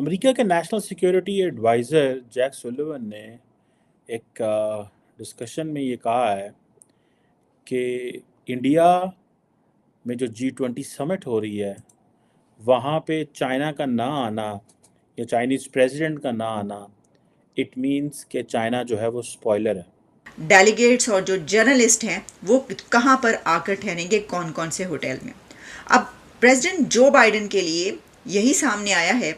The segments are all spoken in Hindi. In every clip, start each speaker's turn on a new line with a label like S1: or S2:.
S1: अमेरिका के national security adviser Jack Sullivan ने एक डिस्कशन में ये कहा है कि इंडिया में जो G20 समिट हो रही है वहाँ पे चाइना का ना आना या चाइनीज़ प्रेसिडेंट का ना आना, इट मीन्स कि चाइना जो है वो स्पॉइलर है।
S2: डेलीगेट्स और जो जर्नलिस्ट हैं वो कहाँ पर आकर ठहरेंगे, कौन कौन से होटल में। अब प्रेसिडेंट जो बाइडेन के लिए यही सामने आया है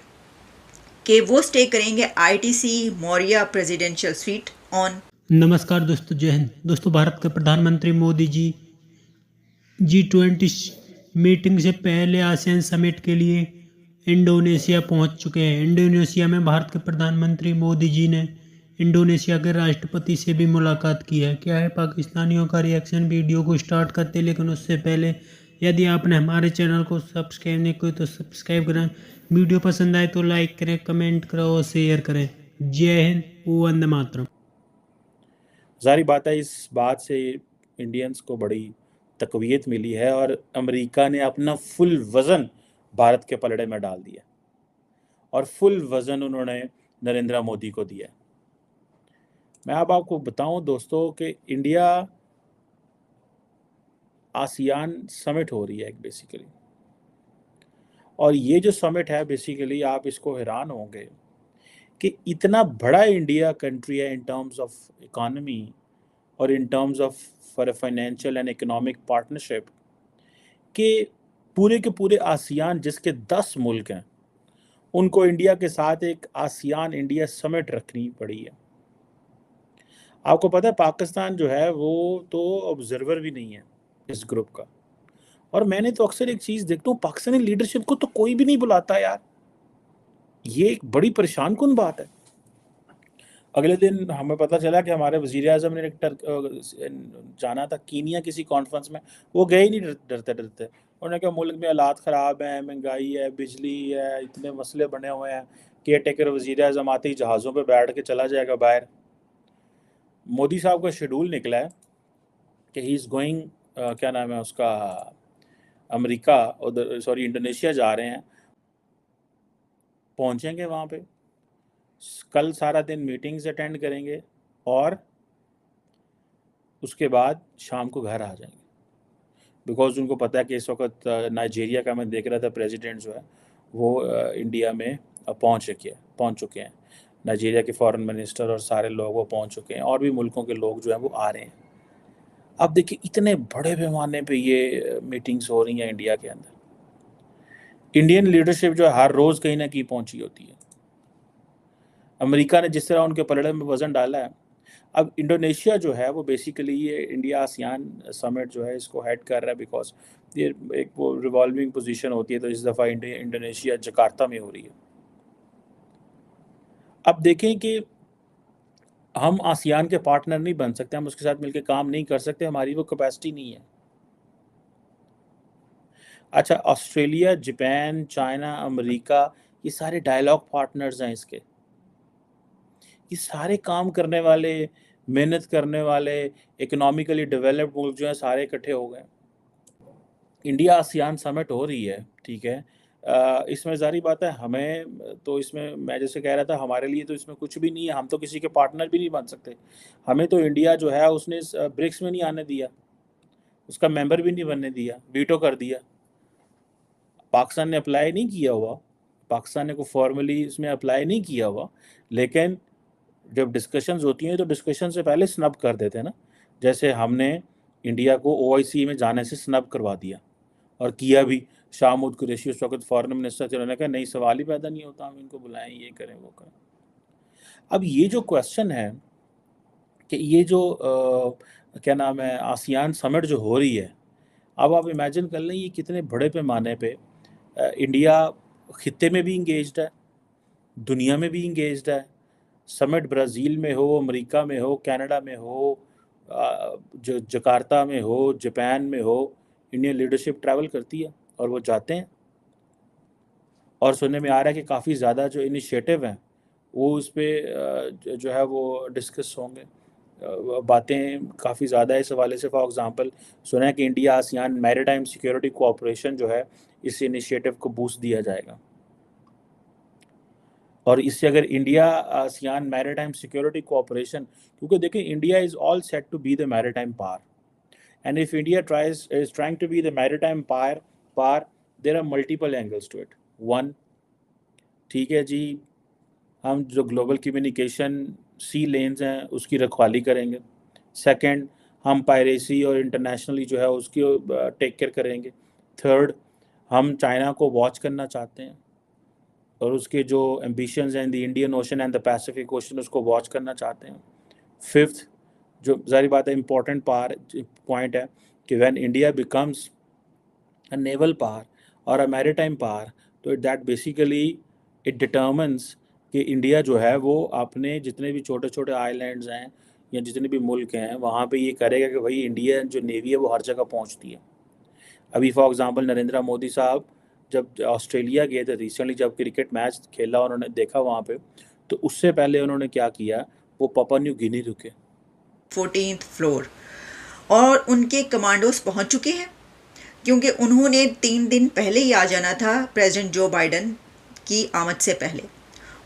S2: कि वो स्टे करेंगे ITC Maurya presidential suite on.
S3: नमस्कार दोस्तों, जय हिंद। दोस्तों, भारत के प्रधानमंत्री मोदी जी G20 मीटिंग से पहले आसियान समिट के लिए इंडोनेशिया पहुंच चुके हैं। इंडोनेशिया में भारत के प्रधानमंत्री मोदी जी ने इंडोनेशिया के राष्ट्रपति से भी मुलाकात की है। क्या है पाकिस्तानियों का रिएक्शन। वीडियो को स्टार्ट करते, लेकिन उससे पहले यदि आपने हमारे चैनल को सब्सक्राइब नहीं किया तो सब्सक्राइब करें। वीडियो पसंद आए तो लाइक करें, कमेंट करें और शेयर करें। जय हिंद, वंदे मातरम।
S1: ज़ाहिर बात है, इस बात से इंडियंस को बड़ी तकवीत मिली है और अमेरिका ने अपना फुल वज़न भारत के पलड़े में डाल दिया और फुल वज़न उन्होंने नरेंद्र मोदी को दिया। मैं अब आपको बताऊं दोस्तों कि इंडिया आसियान समिट हो रही है एक बेसिकली, और ये जो समिट है बेसिकली आप इसको हैरान होंगे कि इतना बड़ा इंडिया कंट्री है इन टर्म्स ऑफ इकोनॉमी और in terms of for financial and economic partnership कि पूरे के पूरे आसियान जिसके 10 मुल्क हैं उनको इंडिया के साथ एक आसियान इंडिया समिट रखनी पड़ी है। आपको पता है पाकिस्तान जो है वो तो ऑब्जर्वर भी नहीं है इस ग्रुप का, और मैंने तो अक्सर एक चीज़ देखता हूँ, पाकिस्तानी लीडरशिप को तो कोई भी नहीं बुलाता यार। ये एक बड़ी परेशान कुन बात है। अगले दिन हमें पता चला कि हमारे वज़ीर आज़म ने जाना था कीनिया किसी कॉन्फ्रेंस में, वो गए ही नहीं डरते डरते। उन्होंने कहा मुल्क में हालात ख़राब हैं, महंगाई है, बिजली है, इतने मसले बने हुए हैं, केयर टेकर वज़ीर आज़म आते ही जहाज़ों पे बैठ के चला जाएगा बाहर। मोदी साहब का शेड्यूल निकला है कि ही इज़ गोइंग, क्या नाम है उसका, अमेरिका, उधर सॉरी इंडोनेशिया जा रहे हैं, पहुंचेंगे वहाँ पे, कल सारा दिन मीटिंग्स अटेंड करेंगे और उसके बाद शाम को घर आ जाएंगे। बिकॉज उनको पता है कि इस वक्त नाइजीरिया का मैं देख रहा था प्रेसिडेंट जो है वो इंडिया में पहुंच चुके हैं। नाइजीरिया के फॉरेन मिनिस्टर और सारे लोग वो पहुंच चुके हैं, और भी मुल्कों के लोग जो हैं वो आ रहे हैं। अब देखिए इतने बड़े पैमाने पे ये मीटिंग्स हो रही हैं इंडिया के अंदर। इंडियन लीडरशिप जो है हर रोज़ कहीं ना कहीं पहुंची होती है। अमेरिका ने जिस तरह उनके पलड़े में वज़न डाला है, अब इंडोनेशिया जो है वो बेसिकली ये इंडिया आसियान समिट जो है इसको हेड कर रहा है, बिकॉज ये एक वो रिवॉल्विंग पोजीशन होती है, तो इस दफ़ा इंडोनेशिया जकार्ता में हो रही है। अब देखें कि हम आसियान के पार्टनर नहीं बन सकते, हम उसके साथ मिलकर काम नहीं कर सकते, हमारी वो कैपेसिटी नहीं है। अच्छा, ऑस्ट्रेलिया, जापान, चाइना, अमेरिका, ये सारे डायलॉग पार्टनर्स हैं इसके। ये सारे काम करने वाले, मेहनत करने वाले, इकोनॉमिकली डेवलप्ड मुल्क जो हैं सारे इकट्ठे हो गए। इंडिया आसियान समिट हो रही है, ठीक है। इसमें ज़ाहिर बात है हमें तो इसमें, मैं जैसे कह रहा था, हमारे लिए तो इसमें कुछ भी नहीं है, हम तो किसी के पार्टनर भी नहीं बन सकते। हमें तो इंडिया जो है उसने ब्रिक्स में नहीं आने दिया, उसका मेंबर भी नहीं बनने दिया, वीटो कर दिया। पाकिस्तान ने अप्लाई नहीं किया हुआ, पाकिस्तान ने को फॉर्मली इसमें अप्लाई नहीं किया हुआ, लेकिन जब डिस्कशंस होती हैं तो डिस्कशन से पहले स्नब कर देते हैं ना। जैसे हमने इंडिया को OIC में जाने से स्नब करवा दिया, और किया भी। शाह महमूद कुरैशी उस वक्त फॉरेन मिनिस्टर थे, उन्होंने कहा नहीं, सवाल ही पैदा नहीं होता, हम इनको बुलाएं, ये करें वो करें। अब ये जो क्वेश्चन है कि ये जो क्या नाम है आसियान समिट जो हो रही है, अब आप इमेजिन कर लें ये कितने बड़े पैमाने पे इंडिया खित्ते में भी इंगेज्ड है, दुनिया में भी इंगेज्ड है। समिट ब्राज़ील में हो, अमेरिका में हो, कनाडा में हो, जो जकार्ता में हो, जापान में हो, इंडियन लीडरशिप ट्रैवल करती है और वो जाते हैं। और सुनने में आ रहा है कि काफ़ी ज़्यादा जो इनिशिएटिव हैं वो उस पर जो है वो डिस्कस होंगे। बातें काफ़ी ज़्यादा इस हवाले से। फॉर एग्ज़ाम्पल सुना है कि India ASEAN maritime security cooperation जो है, इस इनिशिएटिव को बूस्ट दिया जाएगा। और इससे अगर India ASEAN maritime security cooperation, क्योंकि देखिए India is all set to be the maritime power, and if India is trying to be the maritime power, there are multiple angles to it. One, ठीक है जी, हम जो ग्लोबल कम्युनिकेशन सी लेन्स हैं उसकी रखवाली करेंगे। सेकंड, हम पायरेसी और इंटरनेशनली जो है उसकी टेक केयर करेंगे। थर्ड, हम चाइना को वॉच करना चाहते हैं और उसके जो एम्बिशंस हैं in the Indian ocean and the Pacific ocean उसको वॉच करना चाहते हैं। फिफ्थ, जो ज़ाहिर बात है इम्पोर्टेंट पॉइंट है कि when India becomes a naval power और अ मैरीटाइम पावर, तो दैट बेसिकली इट डिटर्मिन्स कि इंडिया जो है वो अपने जितने भी छोटे छोटे आइलैंड्स हैं या जितने भी मुल्क हैं वहाँ पे ये करेगा कि भाई इंडिया जो नेवी है वो हर जगह पहुँचती है। अभी फॉर एग्जांपल नरेंद्र मोदी साहब जब ऑस्ट्रेलिया गए थे रिसेंटली, जब क्रिकेट मैच खेला उन्होंने देखा वहाँ पे, तो उससे पहले उन्होंने क्या किया, वो पापुआ न्यू गिनी रुके
S2: 14th फ्लोर और उनके कमांडोज पहुंच चुके हैं, क्योंकि उन्होंने 3 दिन पहले ही आ जाना था प्रेसिडेंट जो बाइडन की आमद से पहले,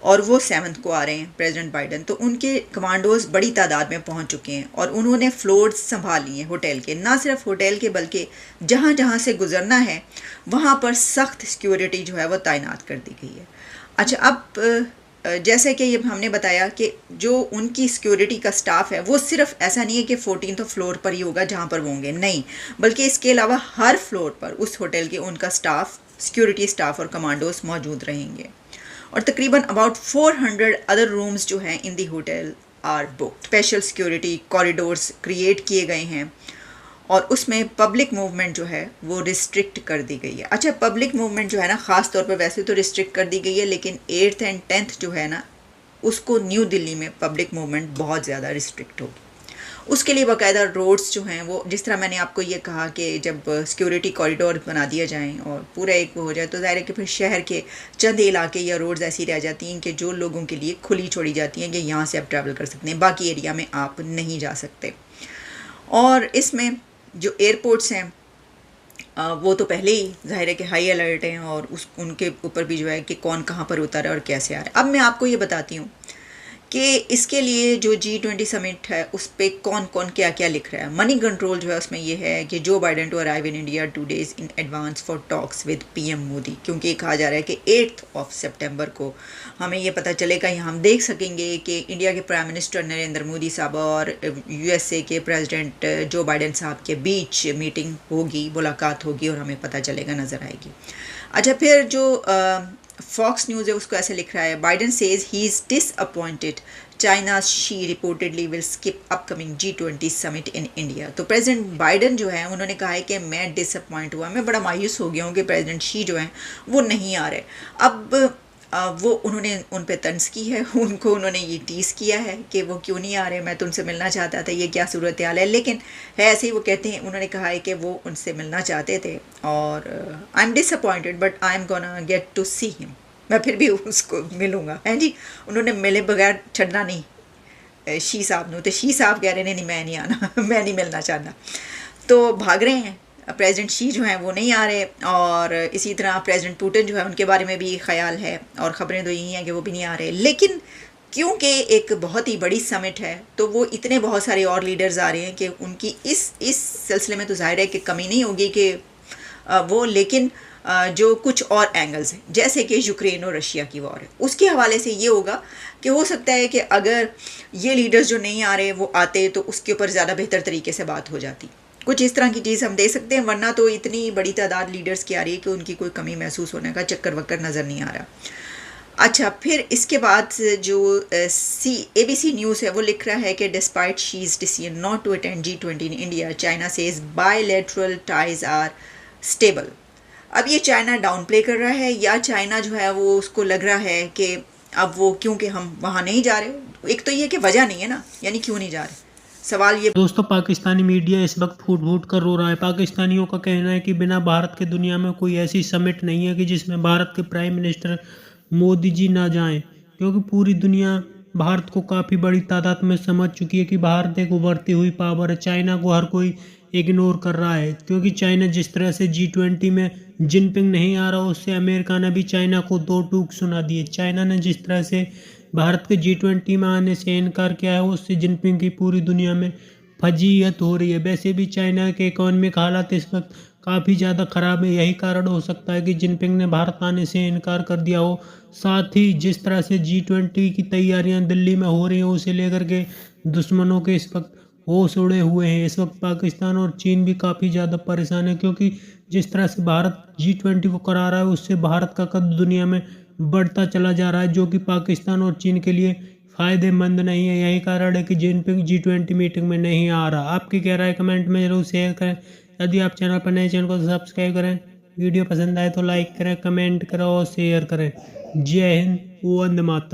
S2: और वो 7th को आ रहे हैं प्रेसिडेंट बाइडन। तो उनके कमांडोज बड़ी तादाद में पहुंच चुके हैं और उन्होंने फ्लोर्स संभाल लिए हैं होटल के, ना सिर्फ होटल के बल्कि जहां जहां से गुजरना है वहां पर सख्त सिक्योरिटी जो है वो तैनात कर दी गई है। अच्छा, अब जैसे कि ये हमने बताया कि जो उनकी सिक्योरिटी का स्टाफ है वो सिर्फ ऐसा नहीं है कि 14th फ्लोर पर ही होगा जहाँ पर वो होंगे, नहीं, बल्कि इसके अलावा हर फ्लोर पर उस होटल के उनका स्टाफ, सिक्योरिटी स्टाफ और कमांडोज मौजूद रहेंगे। और तकरीबन अबाउट 400 अदर रूम्स जो हैं in the hotel are booked. Special security corridors create किए गए हैं और उसमें पब्लिक मूवमेंट जो है वो रिस्ट्रिक्ट कर दी गई है। अच्छा, पब्लिक मूवमेंट जो है ना ख़ास तौर पे वैसे तो रिस्ट्रिक्ट कर दी गई है, लेकिन 8th एंड 10th जो है ना उसको न्यू दिल्ली में पब्लिक मूवमेंट बहुत ज़्यादा रिस्ट्रिक्ट होगी। उसके लिए बाकायदा रोड्स जो हैं वो, जिस तरह मैंने आपको ये कहा कि जब सिक्योरिटी कॉरिडोर बना दिया जाएँ और पूरा एक वो हो जाए तो ज़ाहिर है कि फिर शहर के चंद इलाके या रोड्स ऐसी रह जाती हैं कि जो लोगों के लिए खुली छोड़ी जाती हैं कि यहाँ से आप ट्रैवल कर सकते हैं, बाकी एरिया में आप नहीं जा सकते। और इसमें जो एयरपोर्ट्स हैं वो तो पहले ही ज़ाहिर है कि हाई अलर्ट हैं और उनके ऊपर भी जो है कि कौन कहाँ पर उतर है और कैसे आ रहा है। अब मैं आपको ये बताती हूँ कि इसके लिए जो G20 समिट है उस पर कौन कौन क्या क्या लिख रहा है। मनी कंट्रोल जो है उसमें ये है कि जो Biden to arrive in India 2 days in advance for talks with PM Modi, क्योंकि कहा जा रहा है कि 8 सितंबर को हमें ये पता चलेगा या हम देख सकेंगे कि इंडिया के प्राइम मिनिस्टर नरेंद्र मोदी साहब और USA के प्रेसिडेंट जो बाइडन साहब के बीच मीटिंग होगी, मुलाकात होगी और हमें पता चलेगा, नज़र आएगी। अच्छा, फिर जो फॉक्स न्यूज़ है उसको ऐसे लिख रहा है, Biden says he is disappointed China she reportedly will skip upcoming G20 summit in India. तो प्रेसिडेंट बाइडन जो है उन्होंने कहा है कि मैं डिसअपॉइंट हुआ, मैं बड़ा मायूस हो गया हूँ कि प्रेसिडेंट शी जो हैं वो नहीं आ रहे। अब वो उन्होंने उन पे तंज की है, उनको उन्होंने ये टीज़ किया है कि वो क्यों नहीं आ रहे, मैं तो उनसे मिलना चाहता था, ये क्या सूरत हाल है। लेकिन है ऐसे ही, वो कहते हैं, उन्होंने कहा है कि वो उनसे मिलना चाहते थे और I am disappointed but I am gonna get to see him, मैं फिर भी उसको मिलूँगा। हैं जी, उन्होंने मिले बगैर छड़ना नहीं शी साहब ने, तो शी साहब कह रहे नहीं मैं नहीं आना मैं नहीं मिलना चाहता, तो भाग रहे हैं। प्रेसिडेंट शी जो हैं वो नहीं आ रहे और इसी तरह प्रेसिडेंट पुतिन जो है उनके बारे में भी ख्याल है और ख़बरें तो यही हैं कि वो भी नहीं आ रहे। लेकिन क्योंकि एक बहुत ही बड़ी समिट है तो वो इतने बहुत सारे और लीडर्स आ रहे हैं कि उनकी इस सिलसिले में तो ज़ाहिर है कि कमी नहीं होगी कि वो, लेकिन जो कुछ और एंगल्स हैं जैसे कि यूक्रेन और रशिया की वॉर है, उसके हवाले से ये होगा कि हो सकता है कि अगर ये लीडर्स जो नहीं आ रहे वो आते तो उसके ऊपर ज़्यादा बेहतर तरीके से बात हो जाती। कुछ इस तरह की चीज़ हम दे सकते हैं, वरना तो इतनी बड़ी तादाद लीडर्स की आ रही है कि उनकी कोई कमी महसूस होने का चक्कर वक्कर नज़र नहीं आ रहा। अच्छा, फिर इसके बाद जो ABC न्यूज़ है वो लिख रहा है कि despite Xi's decision not to attend G20 in India, China says bilateral ties are stable. अब ये चाइना डाउन प्ले कर रहा है या चाइना जो है वो उसको लग रहा है कि अब वो, क्योंकि हम वहाँ नहीं जा रहे, एक तो ये कि वजह नहीं है ना, यानी क्यों नहीं जा रहे, सवाल ये।
S3: दोस्तों, पाकिस्तानी मीडिया इस वक्त फूट फूट कर रो रहा है। पाकिस्तानियों का कहना है कि बिना भारत के दुनिया में कोई ऐसी समिट नहीं है कि जिसमें भारत के प्राइम मिनिस्टर मोदी जी ना जाएं, क्योंकि पूरी दुनिया भारत को काफ़ी बड़ी तादाद में समझ चुकी है कि भारत एक उभरती हुई पावर है। चाइना को हर कोई इग्नोर कर रहा है, क्योंकि चाइना जिस तरह से G20 में जिनपिंग नहीं आ रहा, उससे अमेरिका ने भी चाइना को दो टूक सुना दिए। चाइना ने जिस तरह से भारत के G20 में आने से इनकार किया है, उससे जिनपिंग की पूरी दुनिया में फजीहत हो रही है। वैसे भी चाइना के इकोनॉमिक हालात इस वक्त काफ़ी ज़्यादा ख़राब है, यही कारण हो सकता है कि जिनपिंग ने भारत आने से इनकार कर दिया हो। साथ ही जिस तरह से G20 की तैयारियां दिल्ली में हो रही हैं, उसे लेकर के दुश्मनों के इस वक्त होश उड़े हुए हैं। इस वक्त पाकिस्तान और चीन भी काफ़ी ज़्यादा परेशान है, क्योंकि जिस तरह से भारत G20 को करा रहा है, उससे भारत का कद दुनिया में बढ़ता चला जा रहा है, जो कि पाकिस्तान और चीन के लिए फ़ायदेमंद नहीं है। यही कारण है कि जिनपिंग G20 मीटिंग में नहीं आ रहा। आपकी क्या राय कमेंट में जरूर शेयर करें। यदि आप चैनल पर नए, चैनल को सब्सक्राइब करें। वीडियो पसंद आए तो लाइक करें, कमेंट करें और शेयर करें। जय हिंद, वंदे मातरम।